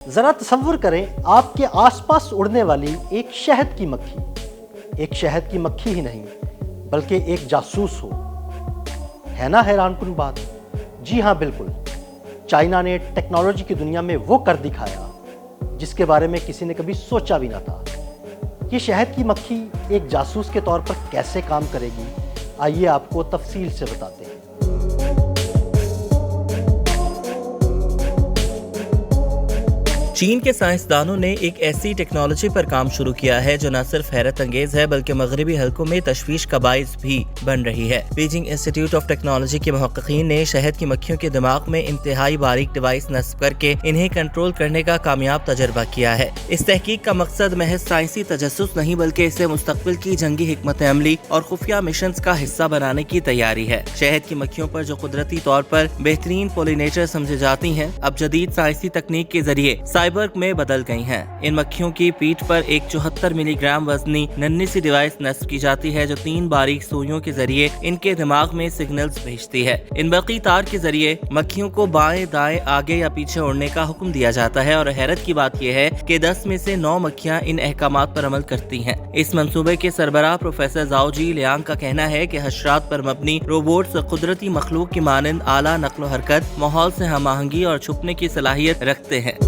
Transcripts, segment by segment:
ذرا تصور کریں آپ کے آس پاس اڑنے والی ایک شہد کی مکھی، ایک شہد کی مکھی ہی نہیں بلکہ ایک جاسوس ہو۔ ہے نا حیران کن بات؟ جی ہاں بالکل، چائنا نے ٹیکنالوجی کی دنیا میں وہ کر دکھایا جس کے بارے میں کسی نے کبھی سوچا بھی نہ تھا۔ یہ شہد کی مکھی ایک جاسوس کے طور پر کیسے کام کرے گی، آئیے آپ کو تفصیل سے بتاتے ہیں۔ چین کے سائنسدانوں نے ایک ایسی ٹیکنالوجی پر کام شروع کیا ہے جو نہ صرف حیرت انگیز ہے بلکہ مغربی حلقوں میں تشویش کا باعث بھی بن رہی ہے۔ بیجنگ انسٹی ٹیوٹ آف ٹیکنالوجی کے محققین نے شہد کی مکھیوں کے دماغ میں انتہائی باریک ڈیوائس نصب کر کے انہیں کنٹرول کرنے کا کامیاب تجربہ کیا ہے۔ اس تحقیق کا مقصد محض سائنسی تجسس نہیں بلکہ اسے مستقبل کی جنگی حکمت عملی اور خفیہ مشنز کا حصہ بنانے کی تیاری ہے۔ شہد کی مکھیوں پر جو قدرتی طور پر بہترین پولینیٹر سمجھی جاتی ہیں، اب جدید سائنسی تکنیک کے ذریعے سائبرگ میں بدل گئی ہیں۔ ان مکھیوں کی پیٹھ پر ایک 74 ملی گرام وزنی ننھی سی ڈیوائس نصب کی جاتی ہے جو 3 باریک سوئیوں کے ذریعے ان کے دماغ میں سگنلز بھیجتی ہے۔ ان برقی تار کے ذریعے مکھیوں کو بائیں دائیں آگے یا پیچھے اڑنے کا حکم دیا جاتا ہے، اور حیرت کی بات یہ ہے کہ 10 میں سے 9 مکھیاں ان احکامات پر عمل کرتی ہیں۔ اس منصوبے کے سربراہ پروفیسر زاؤ جی لیانگ کا کہنا ہے کہ حشرات پر مبنی روبوٹس قدرتی مخلوق کی مانند اعلیٰ نقل و حرکت، ماحول سے ہم آہنگی اور چھپنے کی صلاحیت رکھتے ہیں۔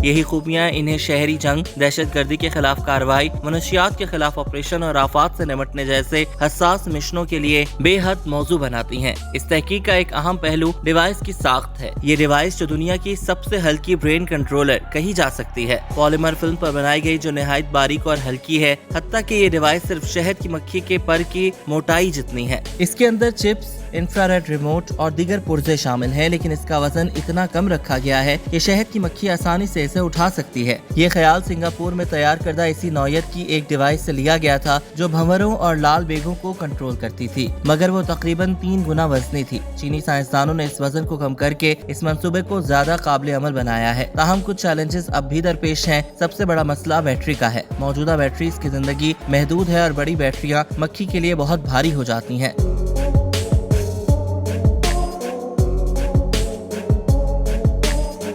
یہی خوبیاں انہیں شہری جنگ، دہشت گردی کے خلاف کارروائی، منشیات کے خلاف آپریشن اور آفات سے نمٹنے جیسے حساس مشنوں کے لیے بے حد موزوں بناتی ہیں۔ اس تحقیق کا ایک اہم پہلو ڈیوائس کی ساخت ہے۔ یہ ڈیوائس جو دنیا کی سب سے ہلکی برین کنٹرولر کہی جا سکتی ہے، پالیمر فلم پر بنائی گئی جو نہایت باریک اور ہلکی ہے، حتیٰ کہ یہ ڈیوائس صرف شہد کی مکھی کے پر کی موٹائی جتنی ہے۔ اس کے اندر چپس، انفراریڈ ریموٹ اور دیگر پرزے شامل ہیں، لیکن اس کا وزن اتنا کم رکھا گیا ہے کہ شہد کی مکھی آسانی سے اسے اٹھا سکتی ہے۔ یہ خیال سنگاپور میں تیار کردہ اسی نوعیت کی ایک ڈیوائس سے لیا گیا تھا جو بھنوروں اور لال بیگوں کو کنٹرول کرتی تھی، مگر وہ تقریباً 3 گنا وزنی تھی۔ چینی سائنسدانوں نے اس وزن کو کم کر کے اس منصوبے کو زیادہ قابل عمل بنایا ہے، تاہم کچھ چیلنجز اب بھی درپیش ہیں۔ سب سے بڑا مسئلہ بیٹری کا ہے۔ موجودہ بیٹریز کی زندگی محدود ہے اور بڑی بیٹریاں مکھی کے لیے بہت بھاری ہو جاتی ہیں۔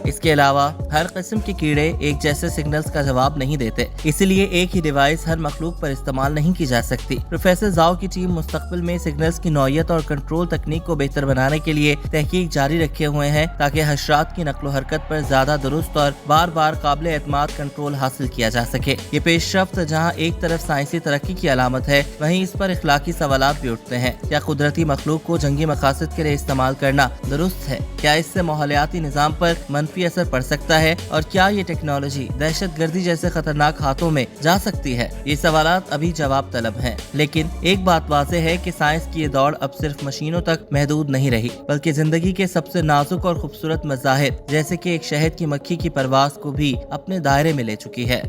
اس کے علاوہ ہر قسم کے کیڑے ایک جیسے سگنلز کا جواب نہیں دیتے، اسی لیے ایک ہی ڈیوائس ہر مخلوق پر استعمال نہیں کی جا سکتی۔ پروفیسر زاؤ کی ٹیم مستقبل میں سگنلز کی نوعیت اور کنٹرول تکنیک کو بہتر بنانے کے لیے تحقیق جاری رکھے ہوئے ہیں تاکہ حشرات کی نقل و حرکت پر زیادہ درست اور بار بار قابل اعتماد کنٹرول حاصل کیا جا سکے۔ یہ پیش رفت جہاں ایک طرف سائنسی ترقی کی علامت ہے، وہیں اس پر اخلاقی سوالات بھی اٹھتے ہیں۔ کیا قدرتی مخلوق کو جنگی مقاصد کے لیے استعمال کرنا درست ہے؟ کیا اس سے ماحولیاتی نظام پر منفی اثر پڑ سکتا ہے؟ اور کیا یہ ٹیکنالوجی دہشت گردی جیسے خطرناک ہاتھوں میں جا سکتی ہے؟ یہ سوالات ابھی جواب طلب ہیں، لیکن ایک بات واضح ہے کہ سائنس کی یہ دوڑ اب صرف مشینوں تک محدود نہیں رہی بلکہ زندگی کے سب سے نازک اور خوبصورت مظاہر جیسے کہ ایک شہد کی مکھی کی پرواز کو بھی اپنے دائرے میں لے چکی ہے۔